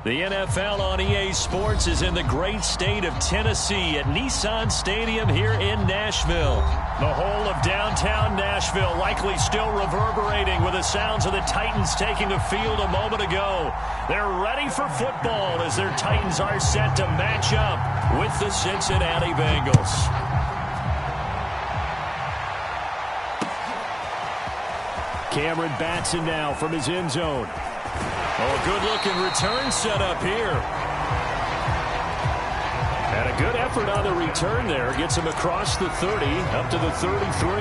The NFL on EA Sports is in the great state of Tennessee at Nissan Stadium here in Nashville. The whole of downtown Nashville likely still reverberating with the sounds of the Titans taking the field a moment ago. They're ready for football as their Titans are set to match up with the Cincinnati Bengals. Cameron Batson now from his end zone. Oh, a good-looking return set up here. And a good effort on the return there. Gets him across the 30, up to the 33.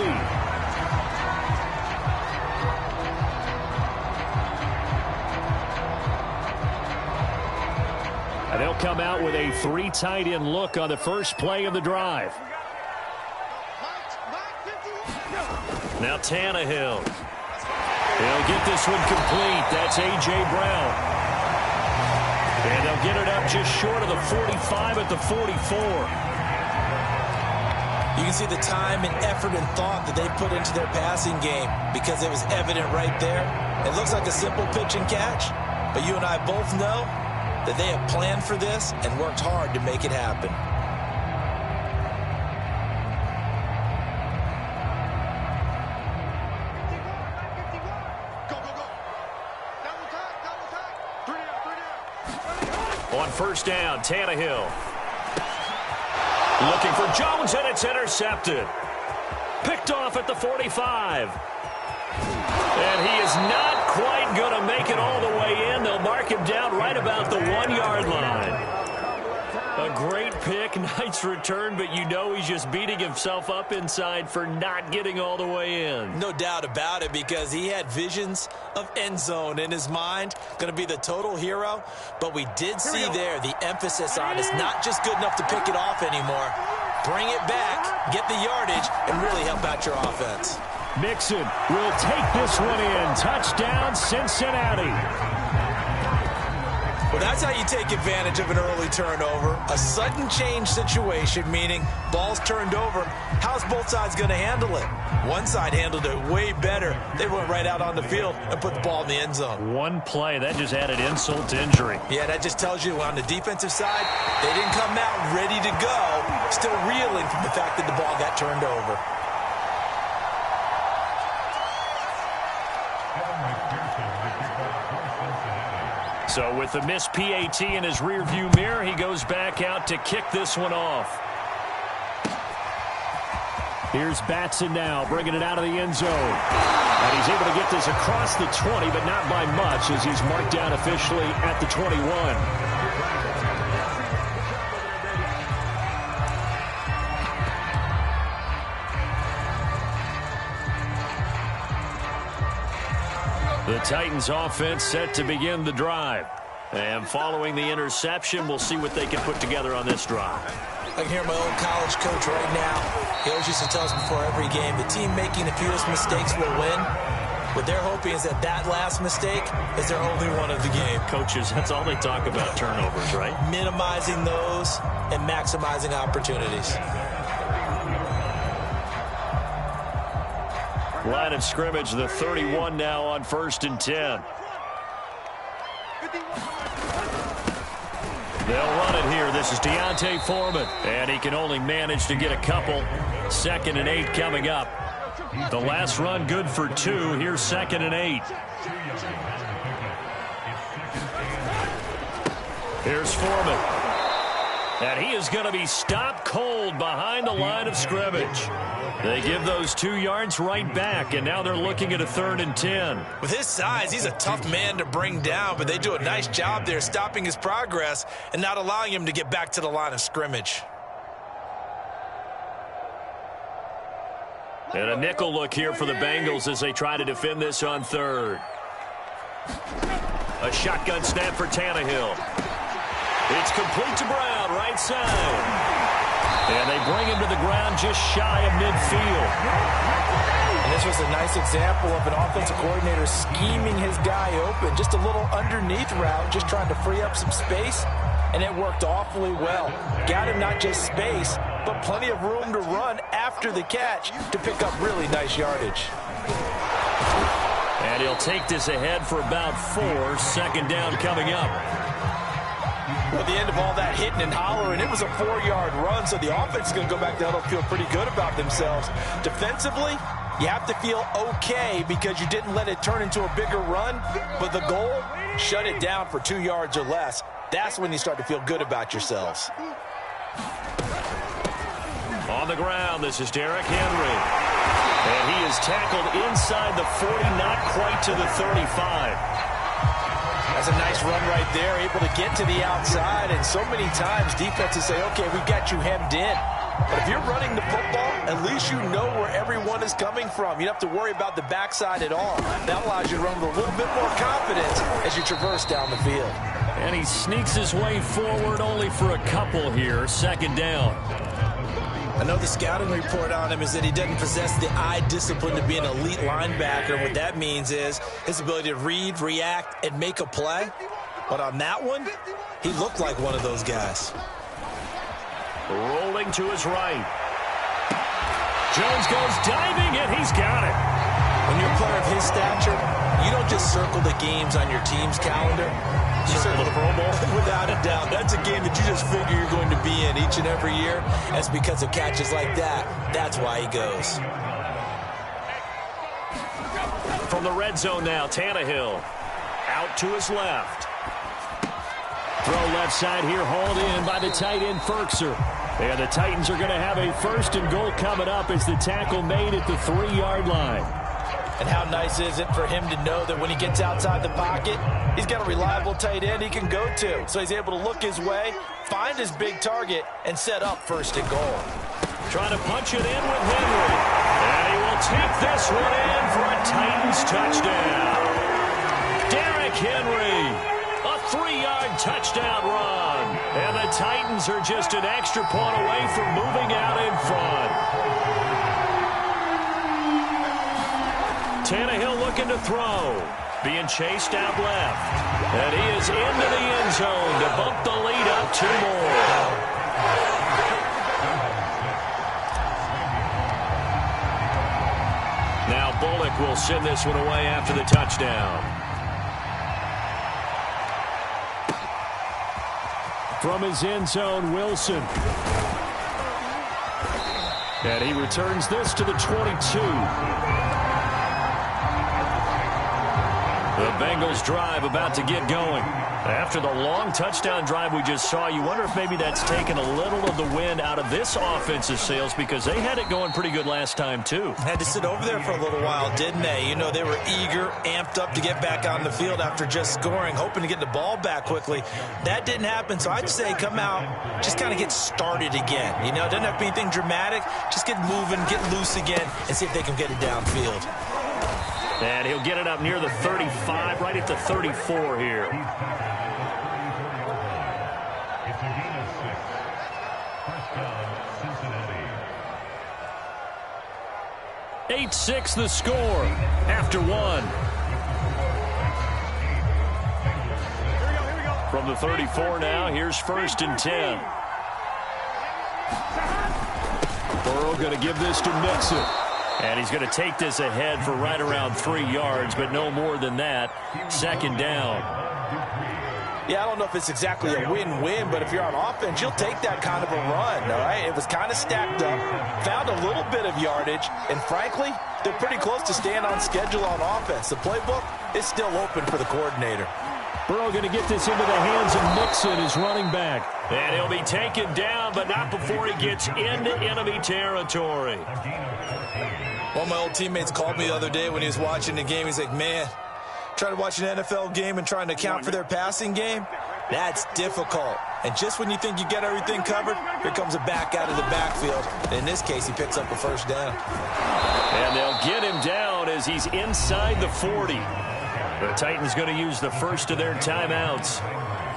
And they'll come out with a 3 tight end look on the first play of the drive. Now Tannehill. He'll get this one complete. That's A.J. Brown. And they'll get it up just short of the 45 at the 44. You can see the time and effort and thought that they put into their passing game because it was evident right there. It looks like a simple pitch and catch, but you and I both know that they have planned for this and worked hard to make it happen. On first down, Tannehill. Looking for Jones, and it's intercepted. Picked off at the 45. And he is not quite going to make it all the way in. They'll mark him down right about the 1-yard line. A great pick, nice return, but you know he's just beating himself up inside for not getting all the way in. No doubt about it, because he had visions of end zone in his mind. Going to be the total hero. But we did see there the emphasis on it's not just good enough to pick it off anymore. Bring it back, get the yardage, and really help out your offense. Mixon will take this one in. Touchdown, Cincinnati. Well, that's how you take advantage of an early turnover. A sudden change situation, meaning ball's turned over. How's both sides going to handle it? One side handled it way better. They went right out on the field and put the ball in the end zone. One play, that just added insult to injury. Yeah, that just tells you on the defensive side, they didn't come out ready to go, still reeling from the fact that the ball got turned over. So with the missed PAT in his rearview mirror, he goes back out to kick this one off. Here's Batson now, bringing it out of the end zone. And he's able to get this across the 20, but not by much, as he's marked down officially at the 21. The Titans offense set to begin the drive. And following the interception, we'll see what they can put together on this drive. I can hear my old college coach right now. He always used to tell us before every game, the team making the fewest mistakes will win. What they're hoping is that that last mistake is their only one of the game. Coaches, that's all they talk about, turnovers, right? Minimizing those and maximizing opportunities. Line of scrimmage, the 31 now on 1st and 10. They'll run it here. This is Deontay Foreman. And he can only manage to get a couple. 2nd and 8 coming up. The last run good for 2. Here's 2nd and 8. Here's Foreman. And he is going to be stopped cold behind the line of scrimmage. They give those 2 yards right back, and now they're looking at a 3rd and 10. With his size, he's a tough man to bring down, but they do a nice job there stopping his progress and not allowing him to get back to the line of scrimmage. And a nickel look here for the Bengals as they try to defend this on 3rd. A shotgun snap for Tannehill. It's complete to Brown, right side. And they bring him to the ground just shy of midfield. And this was a nice example of an offensive coordinator scheming his guy open. Just a little underneath route, just trying to free up some space. And it worked awfully well. Got him not just space, but plenty of room to run after the catch to pick up really nice yardage. And he'll take this ahead for about 4. 2nd down coming up. Well, at the end of all that hitting and hollering, it was a 4-yard run, so the offense is going to go back down and feel pretty good about themselves. Defensively, you have to feel okay because you didn't let it turn into a bigger run, but the goal, shut it down for 2 yards or less. That's when you start to feel good about yourselves. On the ground, this is Derrick Henry. And he is tackled inside the 40, not quite to the 35. That's a nice run right there, able to get to the outside. And so many times defenses say, okay, we've got you hemmed in. But if you're running the football, at least you know where everyone is coming from. You don't have to worry about the backside at all. That allows you to run with a little bit more confidence as you traverse down the field. And he sneaks his way forward only for a couple here. Second down. I know the scouting report on him is that he doesn't possess the eye discipline to be an elite linebacker. What that means is his ability to read, react, and make a play. But on that one, he looked like one of those guys. Rolling to his right. Jones goes diving, and he's got it. When you're a player of his stature, you don't just circle the games on your team's calendar. You circle the Pro Bowl. Without a doubt. That's a game that you just figure you're going to be in each and every year. That's because of catches like that. That's why he goes. From the red zone now, Tannehill. Out to his left. Throw left side here, hauled in by the tight end, Ferkser. And the Titans are going to have a 1st and goal coming up as the tackle made at the 3-yard line. And how nice is it for him to know that when he gets outside the pocket, he's got a reliable tight end he can go to. So he's able to look his way, find his big target, and set up 1st and goal. Trying to punch it in with Henry. And he will take this one in for a Titans touchdown. Derrick Henry, a 3-yard touchdown run. And the Titans are just an extra point away from moving out in front. Tannehill looking to throw. Being chased out left. And he is into the end zone to bump the lead up 2 more. Now Bullock will send this one away after the touchdown. From his end zone, Wilson. And he returns this to the 22. The Bengals drive about to get going. After the long touchdown drive we just saw, you wonder if maybe that's taken a little of the wind out of this offensive sails because they had it going pretty good last time too. Had to sit over there for a little while, didn't they? You know, they were eager, amped up to get back on the field after just scoring, hoping to get the ball back quickly. That didn't happen, so I'd say come out, just kind of get started again. You know, doesn't have to be anything dramatic. Just get moving, get loose again, and see if they can get it downfield. And he'll get it up near the 35, right at the 34 here. 8-6 the score after 1. From the 34 now, here's 1st and 10. Burrow going to give this to Mixon. And he's going to take this ahead for right around 3 yards, but no more than that. 2nd down. Yeah, I don't know if it's exactly a win-win, but if you're on offense, you'll take that kind of a run, all right? It was kind of stacked up, found a little bit of yardage, and frankly, they're pretty close to staying on schedule on offense. The playbook is still open for the coordinator. Burrow going to get this into the hands of Mixon, his running back. And he'll be taken down, but not before he gets into enemy territory. One of my old teammates called me the other day when he was watching the game. He's like, man, trying to watch an NFL game and trying to account for their passing game, that's difficult. And just when you think you get everything covered, here comes a back out of the backfield. And in this case, he picks up a 1st down. And they'll get him down as he's inside the 40. The Titans going to use the first of their timeouts.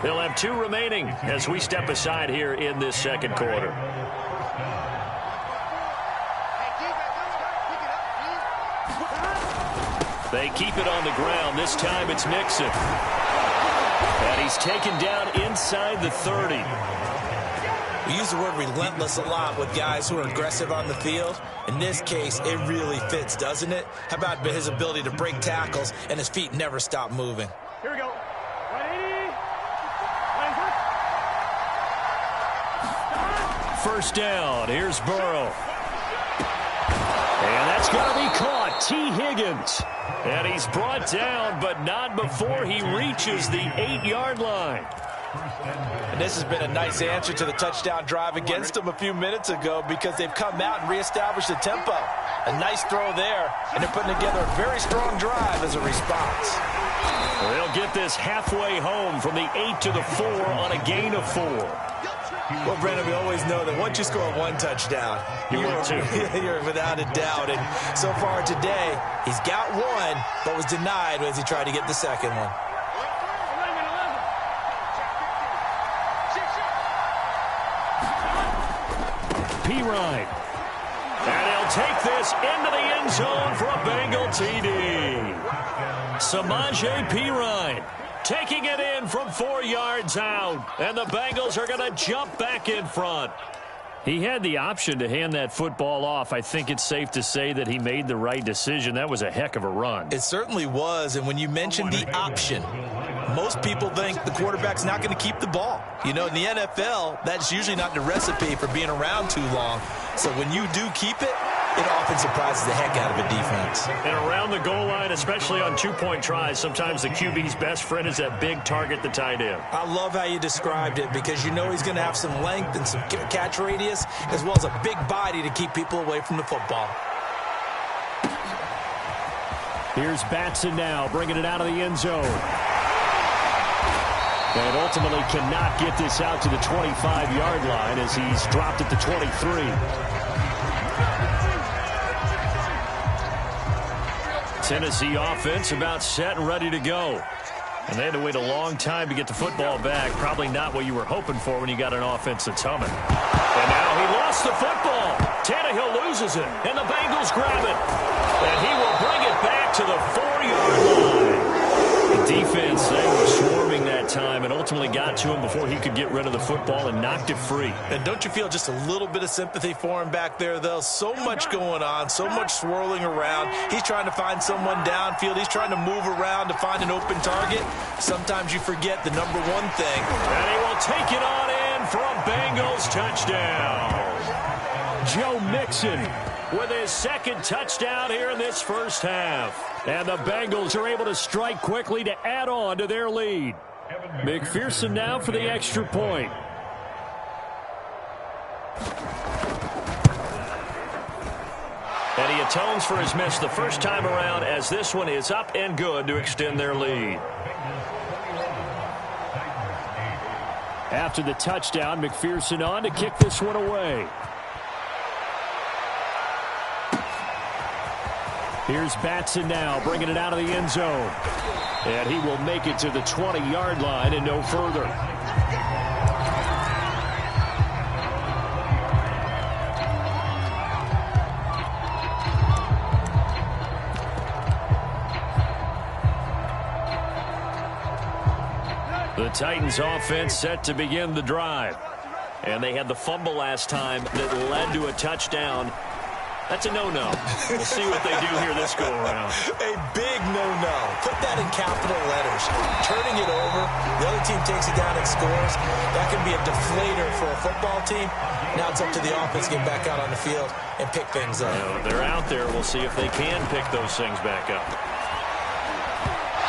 They'll have 2 remaining as we step aside here in this 2nd quarter. They keep it on the ground. This time it's Mixon. And he's taken down inside the 30. We use the word relentless a lot with guys who are aggressive on the field. In this case, it really fits, doesn't it? How about his ability to break tackles and his feet never stop moving? Here we go. 180. first down. Here's Burrow. And that's going to be caught. T. Higgins. And he's brought down, but not before he reaches the 8-yard line. And this has been a nice answer to the touchdown drive against them a few minutes ago because they've come out and reestablished the tempo. A nice throw there, and they're putting together a very strong drive as a response. They'll get this halfway home from the 8 to the 4 on a gain of 4. Well, Brandon, we always know that once you score one touchdown, you're without a doubt. And so far today, he's got one, but was denied as he tried to get the second one. Pirine. And he'll take this into the end zone for a Bengal TD. Samaje Pirine taking it in from 4 yards out. And the Bengals are going to jump back in front. He had the option to hand that football off. I think it's safe to say that he made the right decision. That was a heck of a run. It certainly was. And when you mentioned the option, most people think the quarterback's not going to keep the ball. You know, in the NFL, that's usually not the recipe for being around too long. So when you do keep it, it often surprises the heck out of a defense. And around the goal line, especially on two-point tries, sometimes the QB's best friend is that big target, the tight end. I love how you described it because you know he's going to have some length and some catch radius as well as a big body to keep people away from the football. Here's Batson now, bringing it out of the end zone. And ultimately cannot get this out to the 25-yard line as he's dropped at the 23. Tennessee offense about set and ready to go. And they had to wait a long time to get the football back. Probably not what you were hoping for when you got an offense that's humming. And now he lost the football. Tannehill loses it, and the Bengals grab it. And he will bring it back to the 4-yard line. The defense, they were swarming that time and ultimately got to him before he could get rid of the football and knocked it free. And don't you feel just a little bit of sympathy for him back there, though? So much going on, so much swirling around. He's trying to find someone downfield. He's trying to move around to find an open target. Sometimes you forget the number one thing. And he will take it on in for a Bengals touchdown. Joe Mixon with his second touchdown here in this first half. And the Bengals are able to strike quickly to add on to their lead. McPherson now for the extra point. And he atones for his miss the first time around as this one is up and good to extend their lead. After the touchdown, McPherson on to kick this one away. Here's Batson now, bringing it out of the end zone. And he will make it to the 20-yard line and no further. The Titans offense set to begin the drive. And they had the fumble last time that led to a touchdown. That's a no-no. We'll see what they do here this go-around. A big no-no. Put that in capital letters. Turning it over, the other team takes it down and scores. That can be a deflator for a football team. Now it's up to the offense to get back out on the field and pick things up. They're out there. We'll see if they can pick those things back up.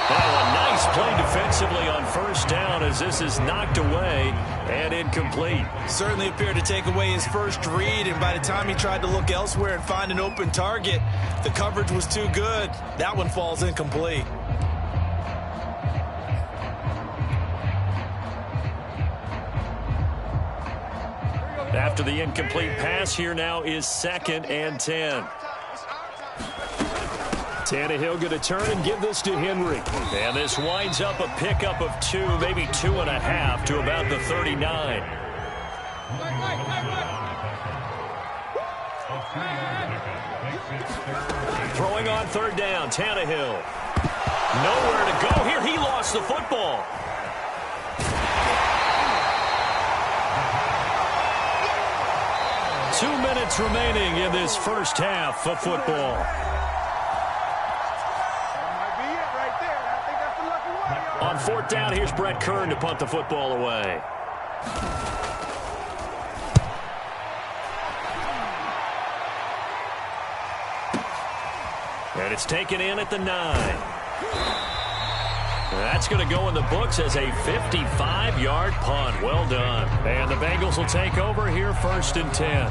Now a nice play defensively on first down as this is knocked away and incomplete. Certainly appeared to take away his first read, and by the time he tried to look elsewhere and find an open target, the coverage was too good. That one falls incomplete. After the incomplete pass, here now is 2nd and 10. Tannehill going to turn and give this to Henry. And this winds up a pickup of 2, maybe 2.5 to about the 39. Throwing on 3rd down, Tannehill. Nowhere to go here. He lost the football. Two minutes remaining in this first half of football. On 4th down, here's Brett Kern to punt the football away. And it's taken in at the 9. That's going to go in the books as a 55-yard punt. Well done. And the Bengals will take over here, 1st and 10.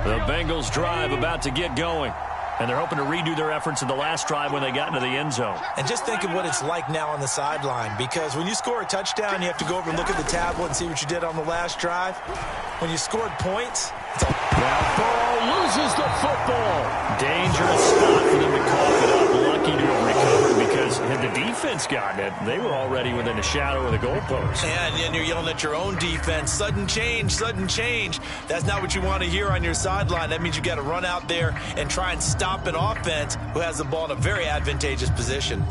The Bengals drive about to get going. And they're hoping to redo their efforts in the last drive when they got into the end zone. And just think of what it's like now on the sideline, because when you score a touchdown, you have to go over and look at the tablet and see what you did on the last drive. When you scored points, it's all... Now Burrow loses the football. Dangerous spot for them to cough it up. Lucky to have recovered, because had the defense gotten it, they were already within a shadow of the goalpost. And you're yelling at your own defense. Sudden change, sudden change. That's not what you want to hear on your sideline. That means you got to run out there and try and stop an offense who has the ball in a very advantageous position.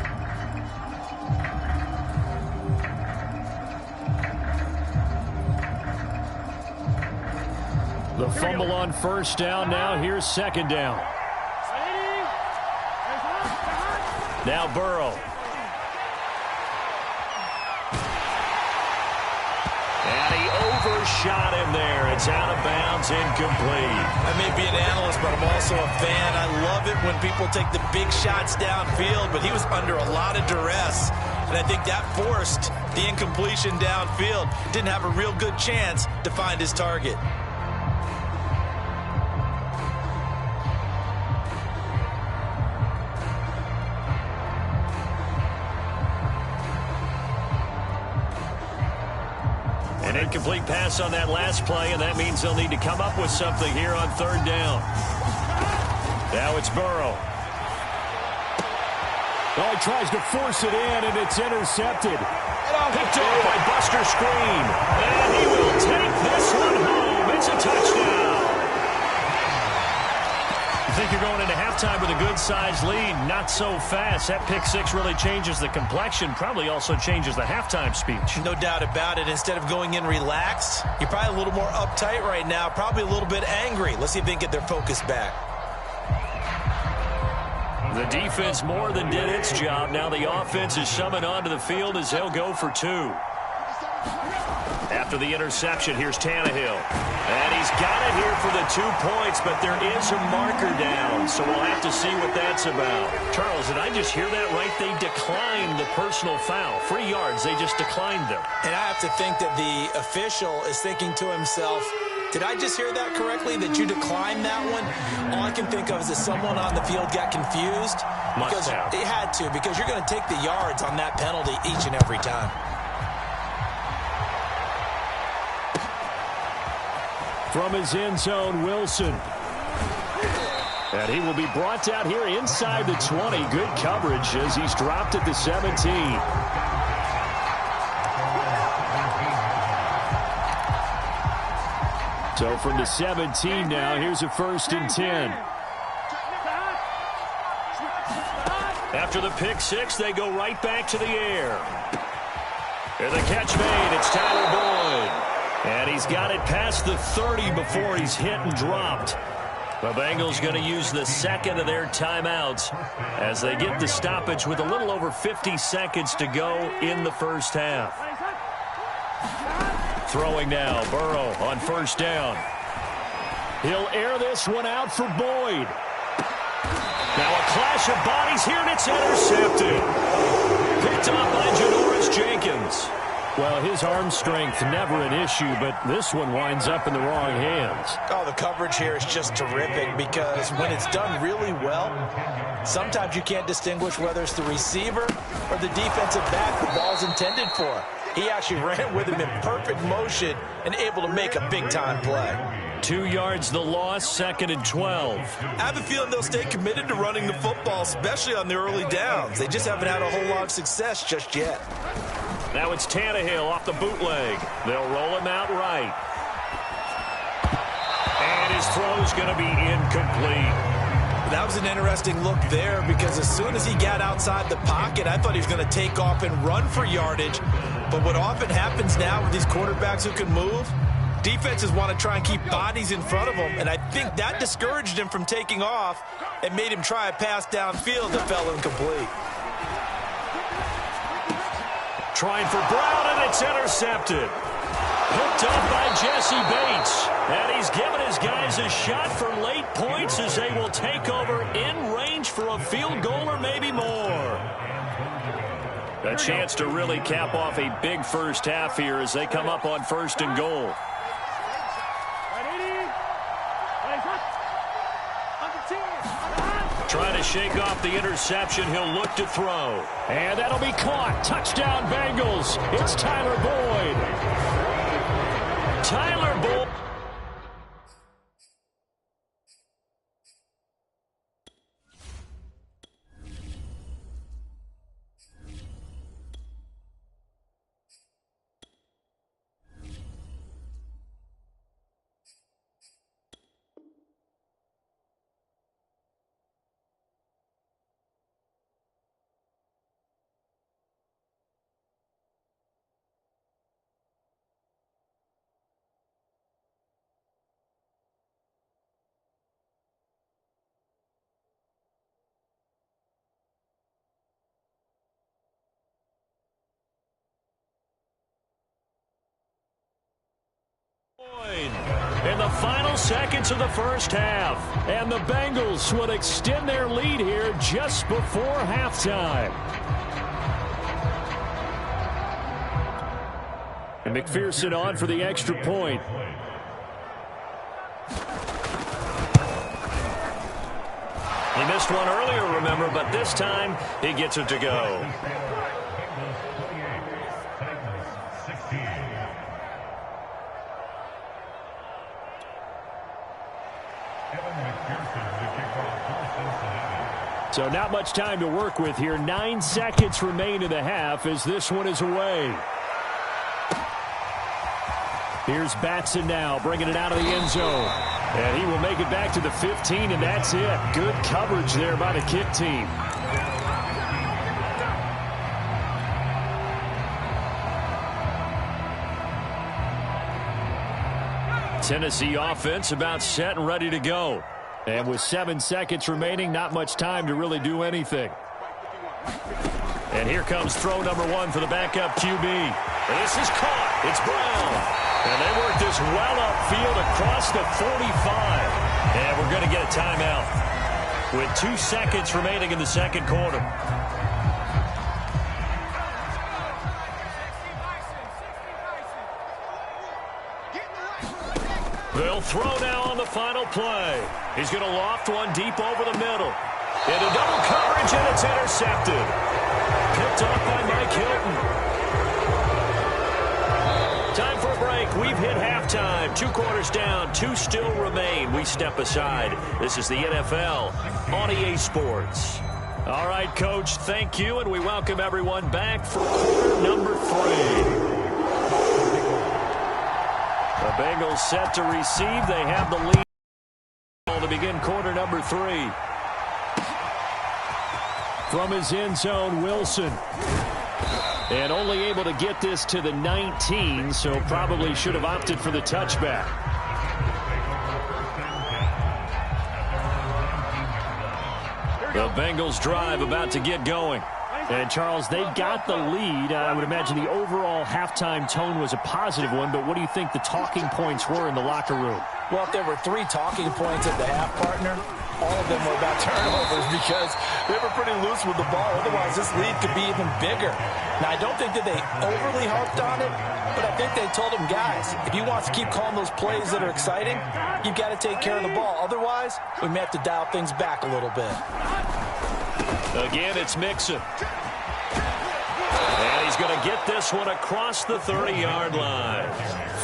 The fumble on 1st down. Now here's 2nd down. Now Burrow. And he overshot him there. It's out of bounds, incomplete. I may be an analyst, but I'm also a fan. I love it when people take the big shots downfield, but he was under a lot of duress. And I think that forced the incompletion downfield. Didn't have a real good chance to find his target. An incomplete pass on that last play, and that means they'll need to come up with something here on 3rd down. Now it's Burrow. Oh, he tries to force it in, and it's intercepted. Picked off by Buster Screen. And he will take this one home. It's a touchdown. You think you're going into halftime with a good-sized lead? Not so fast. That pick six really changes the complexion, probably also changes the halftime speech. No doubt about it. Instead of going in relaxed, you're probably a little more uptight right now, probably a little bit angry. Let's see if they can get their focus back. The defense more than did its job. Now the offense is summoned onto the field as they'll go for 2. After the interception, here's Tannehill. And he's got it here for the 2 points, but there is a marker down, so we'll have to see what that's about. Charles, did I just hear that right? They declined the personal foul. 3 yards, they just declined them. And I have to think that the official is thinking to himself, did I just hear that correctly, that you declined that one? All I can think of is that someone on the field got confused. Must have. It had to, because you're going to take the yards on that penalty each and every time. From his end zone, Wilson. And he will be brought down here inside the 20. Good coverage as he's dropped at the 17. So from the 17 now, here's a 1st and 10. After the pick six, they go right back to the air. And the catch made. It's Tyler Boyd. And he's got it past the 30 before he's hit and dropped. The Bengals going to use the second of their timeouts as they get the stoppage with a little over 50 seconds to go in the first half. Throwing now, Burrow on 1st down. He'll air this one out for Boyd. Now a clash of bodies here, and it's intercepted. Picked up by Janoris Jenkins. Well, his arm strength never an issue, but this one winds up in the wrong hands. Oh, the coverage here is just terrific, because when it's done really well, sometimes you can't distinguish whether it's the receiver or the defensive back the ball's intended for. He actually ran with him in perfect motion and able to make a big-time play. 2 yards the loss, 2nd and 12. I have a feeling they'll stay committed to running the football, especially on the early downs. They just haven't had a whole lot of success just yet. Now it's Tannehill off the bootleg. They'll roll him out right. And his throw's going to be incomplete. That was an interesting look there, because as soon as he got outside the pocket, I thought he was going to take off and run for yardage. But what often happens now with these quarterbacks who can move, defenses want to try and keep bodies in front of them, and I think that discouraged him from taking off and made him try a pass downfield that fell incomplete. Trying for Brown, and it's intercepted. Picked up by Jesse Bates. And he's given his guys a shot for late points as they will take over in range for a field goal or maybe more. A chance to really cap off a big first half here as they come up on 1st and goal. Trying to shake off the interception. He'll look to throw. And that'll be caught. Touchdown, Bengals. It's Tyler Boyd. Tyler Boyd. In the final seconds of the first half. And the Bengals will extend their lead here just before halftime. And McPherson on for the extra point. He missed one earlier, remember, but this time he gets it to go. So not much time to work with here. 9 seconds remain in the half as this one is away. Here's Batson now, bringing it out of the end zone. And he will make it back to the 15, and that's it. Good coverage there by the kick team. Tennessee offense about set and ready to go. And with 7 seconds remaining, not much time to really do anything. And here comes throw number 1 for the backup QB. And this is caught. It's Brown. And they work this well upfield across the 45. And we're going to get a timeout with 2 seconds remaining in the second quarter. They'll throw now on the final play. He's going to loft one deep over the middle. Into double coverage, and it's intercepted. Picked off by Mike Hilton. Time for a break. We've hit halftime. 2 quarters down. 2 still remain. We step aside. This is the NFL on EA Sports. All right, Coach, thank you, and we welcome everyone back for quarter number 3. The Bengals set to receive. They have the lead to begin quarter number 3. From his end zone, Wilson. And only able to get this to the 19, so probably should have opted for the touchback. The Bengals drive about to get going. And, Charles, they've got the lead. I would imagine the overall halftime tone was a positive one, but what do you think the talking points were in the locker room? Well, if there were 3 talking points at the half, partner, all of them were about turnovers because they were pretty loose with the ball. Otherwise, this lead could be even bigger. Now, I don't think that they overly harped on it, but I think they told them, guys, if you want to keep calling those plays that are exciting, you've got to take care of the ball. Otherwise, we may have to dial things back a little bit. Again, it's Mixon. And he's going to get this one across the 30-yard line.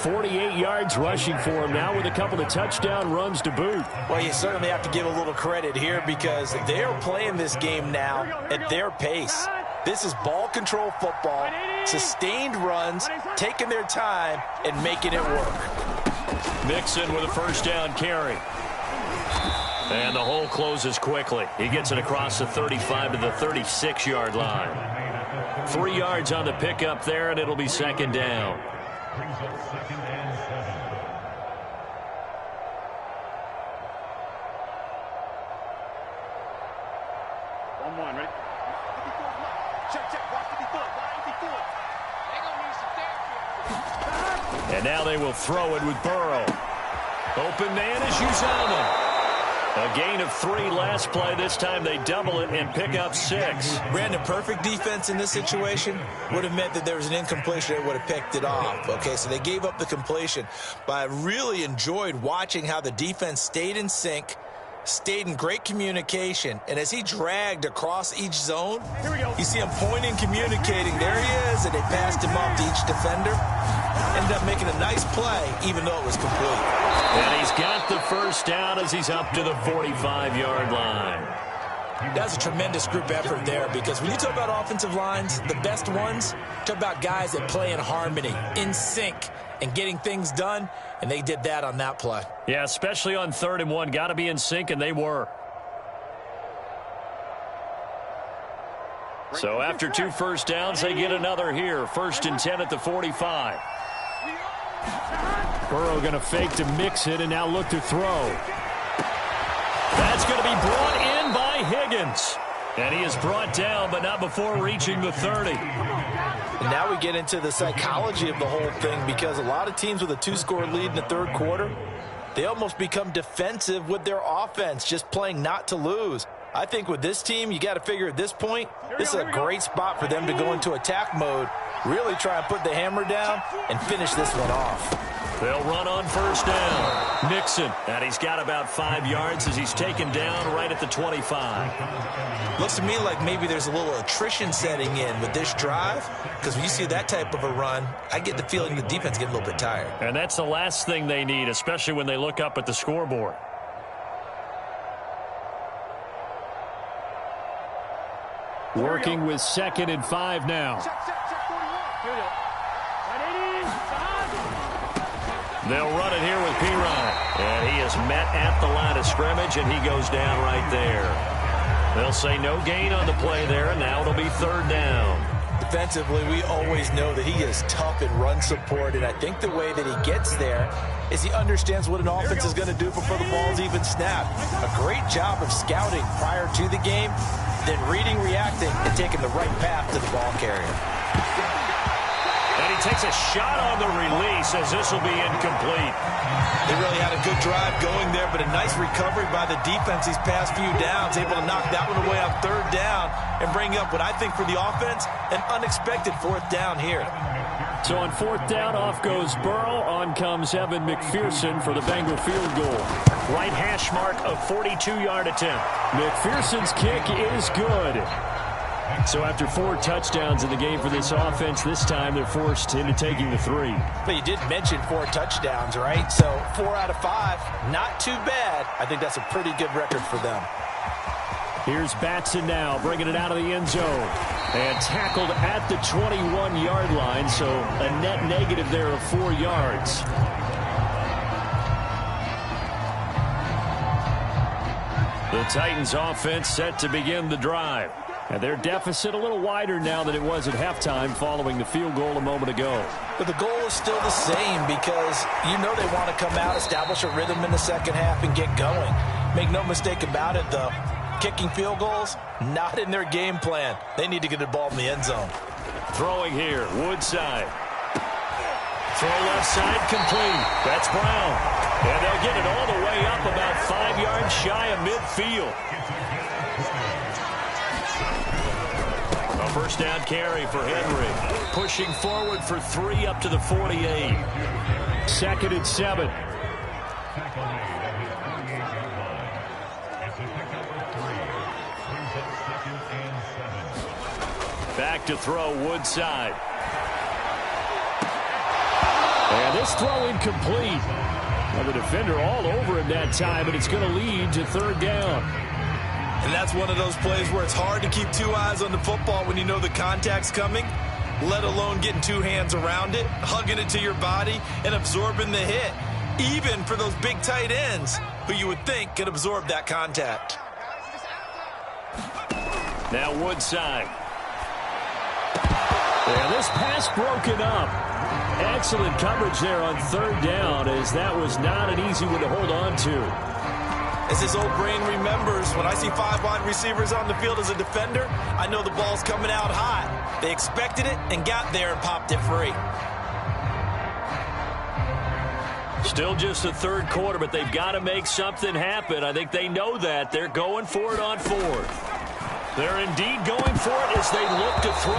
48 yards rushing for him now with a couple of touchdown runs to boot. Well, you certainly have to give a little credit here because they're playing this game now at their pace. This is ball control football, sustained runs, taking their time, and making it work. Mixon with a first down carry. And the hole closes quickly. He gets it across the 35 to the 36-yard line. 3 yards on the pickup there, and it'll be second down. And now they will throw it with Burrow. Open man is Uzomah. A gain of 3 last play. This time they double it and pick up 6. Brandon, perfect defense in this situation would have meant that there was an incompletion that would have picked it off. Okay, so they gave up the completion. But I really enjoyed watching how the defense stayed in sync, stayed in great communication, and as he dragged across each zone, you see him pointing, communicating. There he is, and they passed him off to each defender. Ended up making a nice play, even though it was complete. And he's got the first down as he's up to the 45-yard line. That's a tremendous group effort there, because when you talk about offensive lines, the best ones, talk about guys that play in harmony, in sync, and getting things done, and they did that on that play. Yeah, especially on 3rd and 1. Got to be in sync, and they were. So after 2 first downs, they get another here. 1st and 10 at the 45. Burrow going to fake to mix it and now look to throw. That's going to be brought in by Higgins. And he is brought down, but not before reaching the 30. And now we get into the psychology of the whole thing, because a lot of teams with a 2-score lead in the 3rd quarter, they almost become defensive with their offense, just playing not to lose. I think with this team, you got to figure at this point, this is a great spot for them to go into attack mode, really try and put the hammer down and finish this one off. They'll run on 1st down. Mixon, and he's got about 5 yards as he's taken down right at the 25. Looks to me like maybe there's a little attrition setting in with this drive, because when you see that type of a run, I get the feeling the defense is getting a little bit tired. And that's the last thing they need, especially when they look up at the scoreboard. Working with 2nd and 5 now. They'll run it here with Pirine. And he is met at the line of scrimmage, and he goes down right there. They'll say no gain on the play there, and now it'll be 3rd down. Defensively, we always know that he is tough in run support, and I think the way that he gets there is he understands what an offense is going to do before the ball's even snapped. A great job of scouting prior to the game, then reading, reacting, and taking the right path to the ball carrier. And he takes a shot on the release as this will be incomplete. They really had a good drive going there, but a nice recovery by the defense these past few downs, able to knock that one away on 3rd down and bring up what I think for the offense, an unexpected 4th down here. So on 4th down, off goes Burrow. On comes Evan McPherson for the Bengal field goal. Right hash mark of 42-yard attempt. McPherson's kick is good. So after 4 touchdowns in the game for this offense, this time they're forced into taking the 3. But you did mention 4 touchdowns, right? So 4 out of 5, not too bad. I think that's a pretty good record for them. Here's Batson now, bringing it out of the end zone. And tackled at the 21-yard line, so a net negative there of 4 yards. The Titans offense set to begin the drive. And their deficit a little wider now than it was at halftime following the field goal a moment ago. But the goal is still the same, because you know they want to come out, establish a rhythm in the second half, and get going. Make no mistake about it, though. Kicking field goals, not in their game plan. They need to get the ball in the end zone. Throwing here, Woodside. Throw left side, complete. That's Brown. And they'll get it all the way up about 5 yards shy of midfield. A 1st down carry for Henry. Pushing forward for 3 up to the 48. 2nd and 7. Back to throw, Woodside. And this throw incomplete. Well, the defender all over him that time, and it's going to lead to 3rd down. And that's one of those plays where it's hard to keep 2 eyes on the football when you know the contact's coming, let alone getting 2 hands around it, hugging it to your body, and absorbing the hit, even for those big tight ends who you would think could absorb that contact. Now Woodside. And this pass broken up. Excellent coverage there on 3rd down, as that was not an easy one to hold on to. As his old brain remembers, when I see 5 wide receivers on the field as a defender, I know the ball's coming out hot. They expected it and got there and popped it free. Still just the third quarter, but they've got to make something happen. I think they know that. They're going for it on fourth. They're indeed going for it as they look to throw.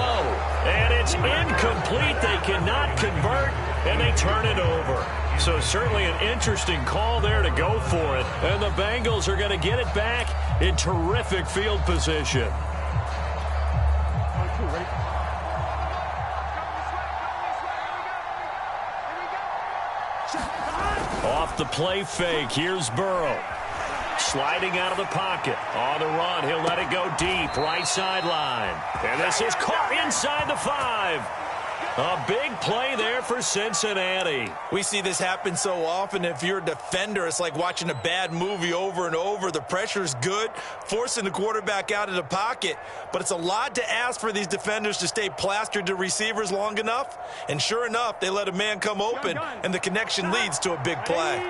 And it's incomplete. They cannot convert, and they turn it over. So certainly an interesting call there to go for it. And the Bengals are going to get it back in terrific field position. Off the play fake, here's Burrow. Sliding out of the pocket. On the run, he'll let it go deep. Right sideline. And this is caught inside the 5. A big play there for Cincinnati. We see this happen so often. If you're a defender, it's like watching a bad movie over and over. The pressure's good, forcing the quarterback out of the pocket. But it's a lot to ask for these defenders to stay plastered to receivers long enough. And sure enough, they let a man come open, and the connection leads to a big play.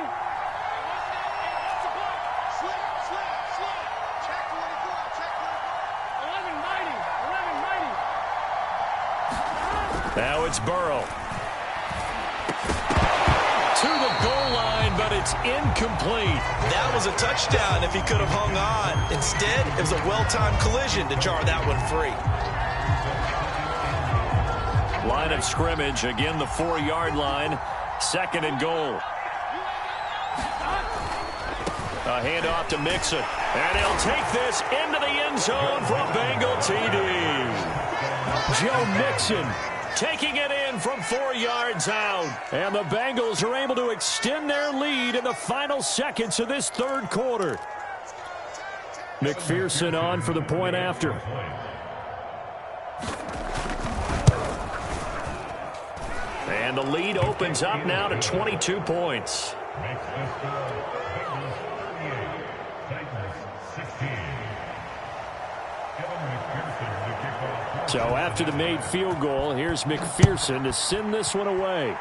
Now it's Burrow. To the goal line, but it's incomplete. That was a touchdown if he could have hung on. Instead, it was a well-timed collision to jar that one free. Line of scrimmage, again the 4-yard line. 2nd and goal. A handoff to Mixon. And he'll take this into the end zone for a Bengal TD. Joe Mixon taking it in from 4 yards out. And the Bengals are able to extend their lead in the final seconds of this third quarter. McPherson on for the point after. And the lead opens up now to 22 points. So after the made field goal, here's McPherson to send this one away.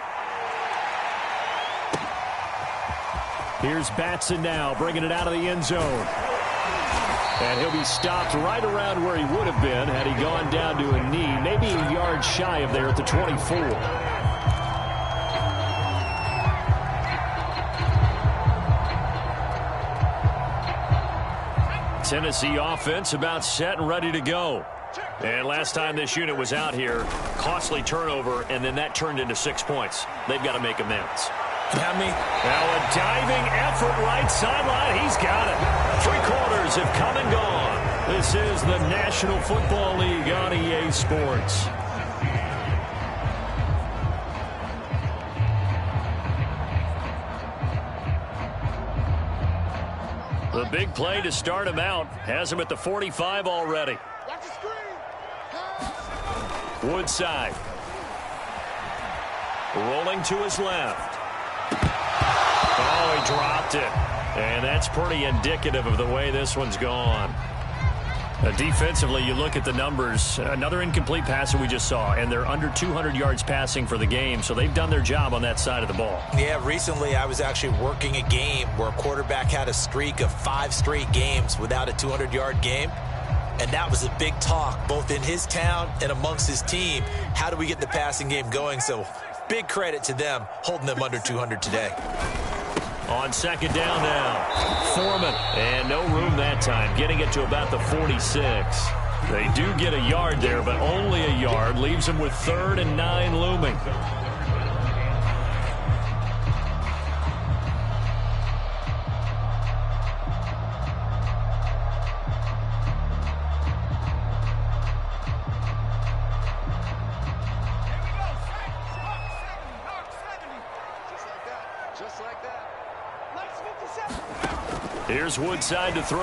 Here's Batson now, bringing it out of the end zone. And he'll be stopped right around where he would have been had he gone down to a knee, maybe a yard shy of there at the 24. Tennessee offense about set and ready to go. And last time this unit was out here, costly turnover, and then that turned into 6 points. They've got to make amends. Now a diving effort right sideline. He's got it. 3 quarters have come and gone. This is the National Football League on EA Sports. The big play to start him out has him at the 45 already. Woodside. Rolling to his left. Oh, he dropped it. And that's pretty indicative of the way this one's gone. Defensively, you look at the numbers. Another incomplete pass that we just saw, and they're under 200 yards passing for the game, so they've done their job on that side of the ball. Yeah, recently I was actually working a game where a quarterback had a streak of 5 straight games without a 200-yard game. And that was a big talk, both in his town and amongst his team. How do we get the passing game going? So big credit to them, holding them under 200 today. On 2nd down now, Foreman. And no room that time, getting it to about the 46. They do get a yard there, but only a yard. Leaves them with 3rd and 9 looming. Here's Woodside to throw.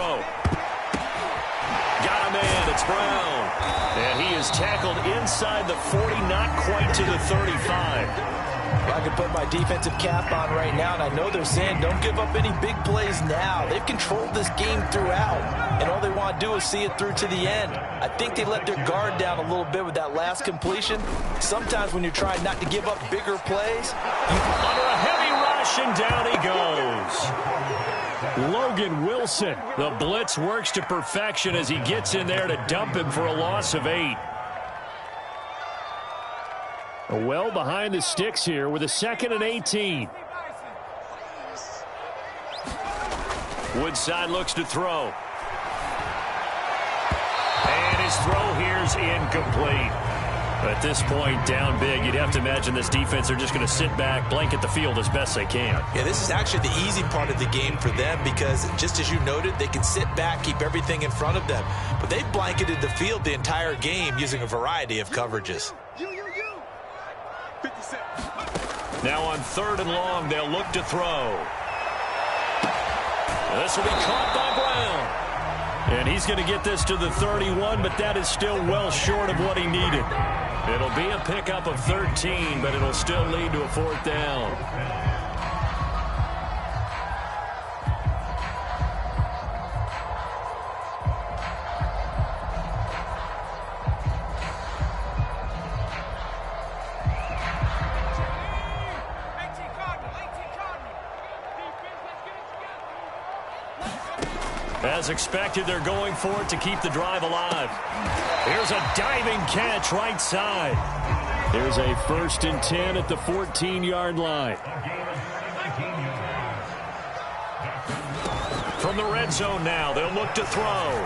Got a man, it's Brown. And he is tackled inside the 40, not quite to the 35. I can put my defensive cap on right now, and I know they're saying don't give up any big plays now. They've controlled this game throughout, and all they want to do is see it through to the end. I think they let their guard down a little bit with that last completion. Sometimes when you're trying not to give up bigger plays, under a heavy rush, and down he goes. Logan Wilson. The blitz works to perfection as he gets in there to dump him for a loss of 8. Well behind the sticks here with a 2nd and 18. Woodside looks to throw. And his throw here is incomplete. At this point, down big, you'd have to imagine this defense are just going to sit back, blanket the field as best they can. Yeah, this is actually the easy part of the game for them because, just as you noted, they can sit back, keep everything in front of them. But they've blanketed the field the entire game using a variety of coverages. Now on 3rd and long, they'll look to throw. This will be caught by Brown. And he's going to get this to the 31, but that is still well short of what he needed. It'll be a pickup of 13, but it'll still lead to a 4th down. As expected, they're going for it to keep the drive alive. Here's a diving catch right side. Here's a 1st and 10 at the 14-yard line. From the red zone now, they'll look to throw.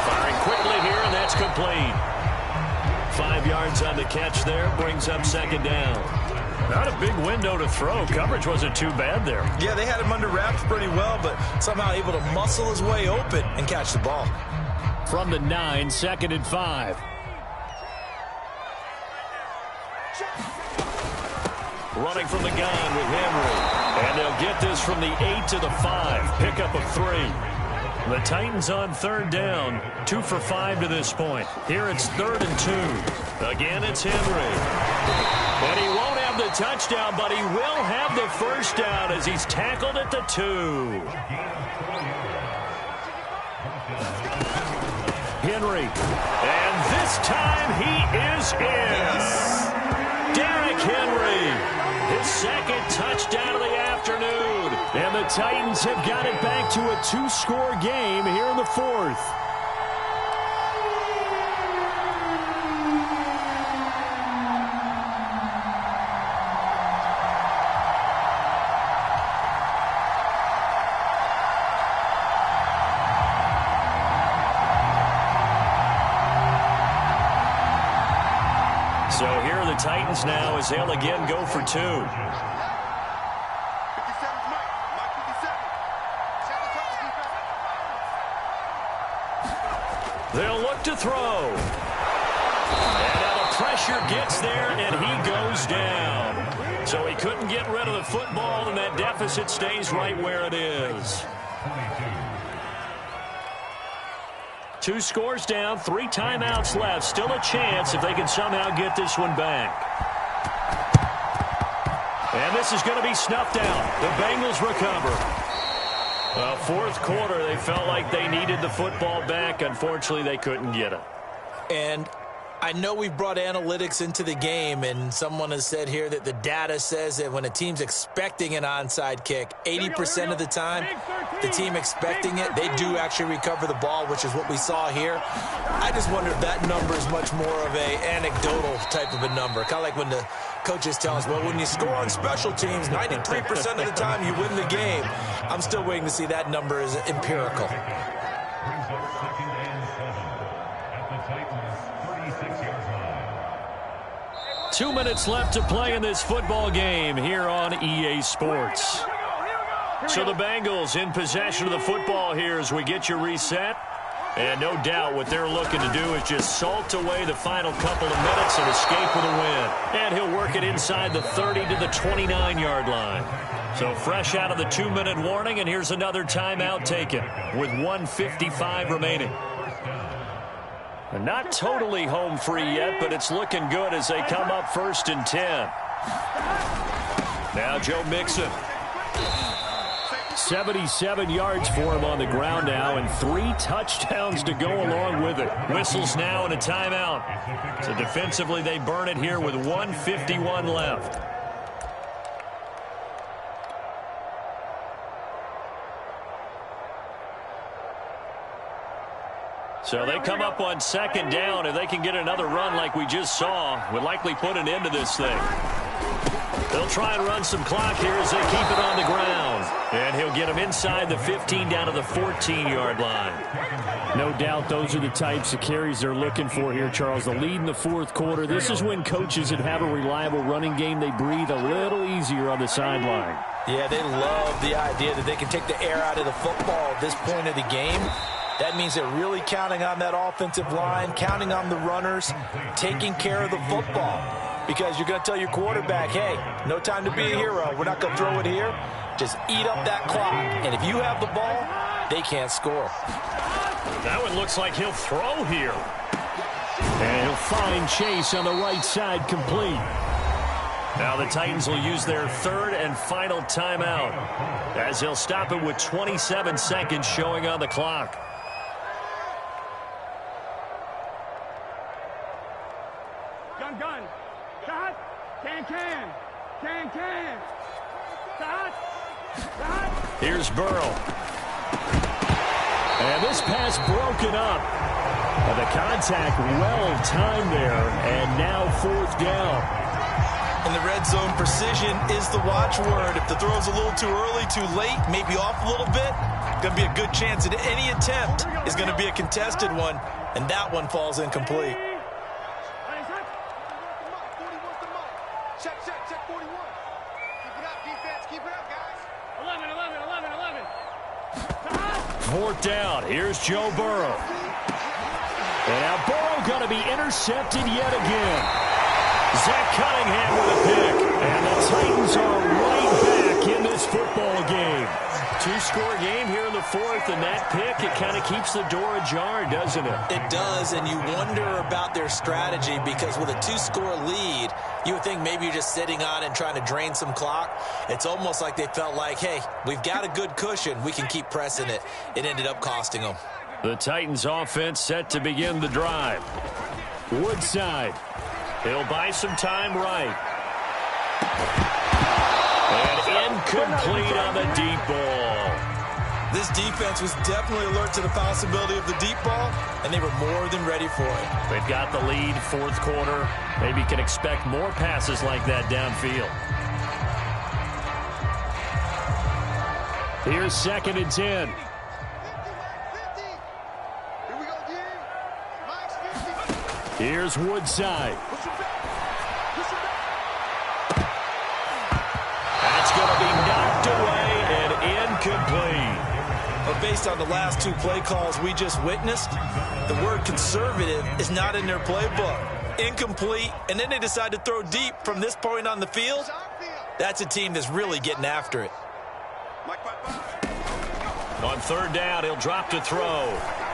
Firing quickly here, and that's complete. 5 yards on the catch there, brings up 2nd down. Not a big window to throw. Coverage wasn't too bad there. Yeah, they had him under wraps pretty well, but somehow able to muscle his way open and catch the ball. From the 9, 2nd and 5. Running from the gun with Henry. And they'll get this from the 8 to the 5. Pickup of 3. The Titans on 3rd down. 2 for 5 to this point. Here it's 3rd and 2. Again, it's Henry. And he won't have the touchdown, but he will have the 1st down as he's tackled at the 2. Henry. And this time he is in. Derrick Henry. His 2nd touchdown of the afternoon. And the Titans have got it back to a 2-score game here in the 4th. So here are the Titans now as they'll again go for 2. They'll look to throw. And now the pressure gets there, and he goes down. So he couldn't get rid of the football, and that deficit stays right where it is. 2 scores down, 3 timeouts left. Still a chance if they can somehow get this one back. And this is going to be snuffed out. The Bengals recover. 4th quarter, they felt like they needed the football back. Unfortunately, they couldn't get it. And I know we've brought analytics into the game, and someone has said here that the data says that when a team's expecting an onside kick, 80% of the time, the team expecting it, they do actually recover the ball, which is what we saw here. I just wonder if that number is much more of an anecdotal type of a number. Kind of like when the coaches tell us, well, when you score on special teams, 93% of the time you win the game. I'm still waiting to see that number is empirical. 2 minutes left to play in this football game here on EA Sports. So the Bengals in possession of the football here as we get you reset. And no doubt what they're looking to do is just salt away the final couple of minutes and escape with a win. And he'll work it inside the 30 to the 29-yard line. So fresh out of the 2-minute warning, and here's another timeout taken with 1:55 remaining. And not totally home free yet, but it's looking good as they come up 1st and 10. Now Joe Mixon. 77 yards for him on the ground now, and 3 touchdowns to go along with it. Whistles now and a timeout. So defensively, they burn it here with 1:51 left. So they come up on second down. If they can get another run like we just saw, would likely put an end to this thing. They'll try and run some clock here as they keep it on the ground. And he'll get them inside the 15 down to the 14-yard line. No doubt those are the types of carries they're looking for here, Charles. The lead in the fourth quarter. This is when coaches that have a reliable running game, they breathe a little easier on the sideline. Yeah, they love the idea that they can take the air out of the football at this point of the game. That means they're really counting on that offensive line, counting on the runners, taking care of the football. Because you're going to tell your quarterback, hey, no time to be a hero. We're not going to throw it here. Just eat up that clock. And if you have the ball, they can't score. That one looks like he'll throw here. And he'll find Chase on the right side, complete. Now the Titans will use their third and final timeout as he'll stop it with 27 seconds showing on the clock. Gun. Shot. Can. Shot. Here's Burrow. And this pass broken up. And the contact well timed there. And now fourth down. In the red zone, precision is the watchword. If the throw's a little too early, too late, maybe off a little bit, going to be a good chance that any attempt is going to be a contested one, and that one falls incomplete. Check 41. Keep it up, defense. Keep it up, guys. 11. Fourth down. Here's Joe Burrow. And now Burrow going to be intercepted yet again. Zach Cunningham with a pick. And the Titans are right back in this football game. Two-score game here in the fourth, and that pick, it kind of keeps the door ajar, doesn't it? It does, and you wonder about their strategy because with a two-score lead, you would think maybe you're just sitting on and trying to drain some clock. It's almost like they felt like, hey, we've got a good cushion. We can keep pressing it. It ended up costing them. The Titans offense set to begin the drive. Woodside. He'll buy some time right. And incomplete on the deep ball. This defense was definitely alert to the possibility of the deep ball, and they were more than ready for it. They've got the lead, fourth quarter. Maybe can expect more passes like that downfield. Here's 2nd and 10. Here we go, D. Mike's 50. Here's Woodside. That's going to be knocked away and incomplete. But based on the last two play calls we just witnessed, the word conservative is not in their playbook. Incomplete, and then they decide to throw deep from this point on the field. That's a team that's really getting after it. On third down, he'll drop to throw.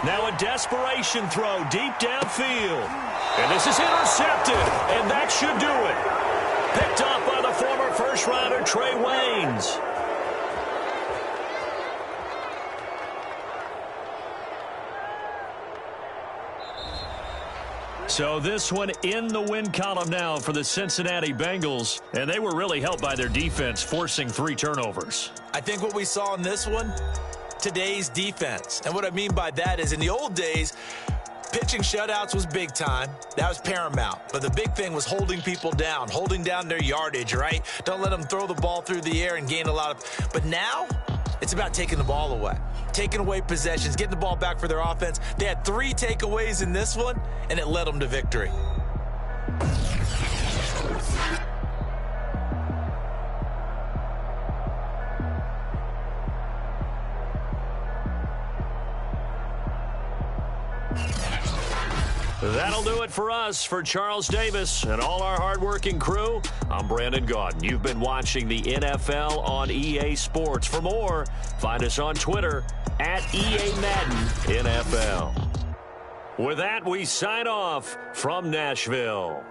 Now a desperation throw deep downfield. And this is intercepted, and that should do it. Picked up by the former first-rounder Trey Waynes. So this one in the win column now for the Cincinnati Bengals, and they were really helped by their defense forcing 3 turnovers. I think what we saw in this one, today's defense. And what I mean by that is in the old days, pitching shutouts was big time. That was paramount. But the big thing was holding people down, holding down their yardage, right? Don't let them throw the ball through the air and gain a lot of. But now it's about taking the ball away, taking away possessions, getting the ball back for their offense. They had 3 takeaways in this one, and it led them to victory. That'll do it for us. For Charles Davis and all our hardworking crew, I'm Brandon Gaudin. You've been watching the NFL on EA Sports. For more, find us on Twitter at EA Madden NFL. With that, we sign off from Nashville.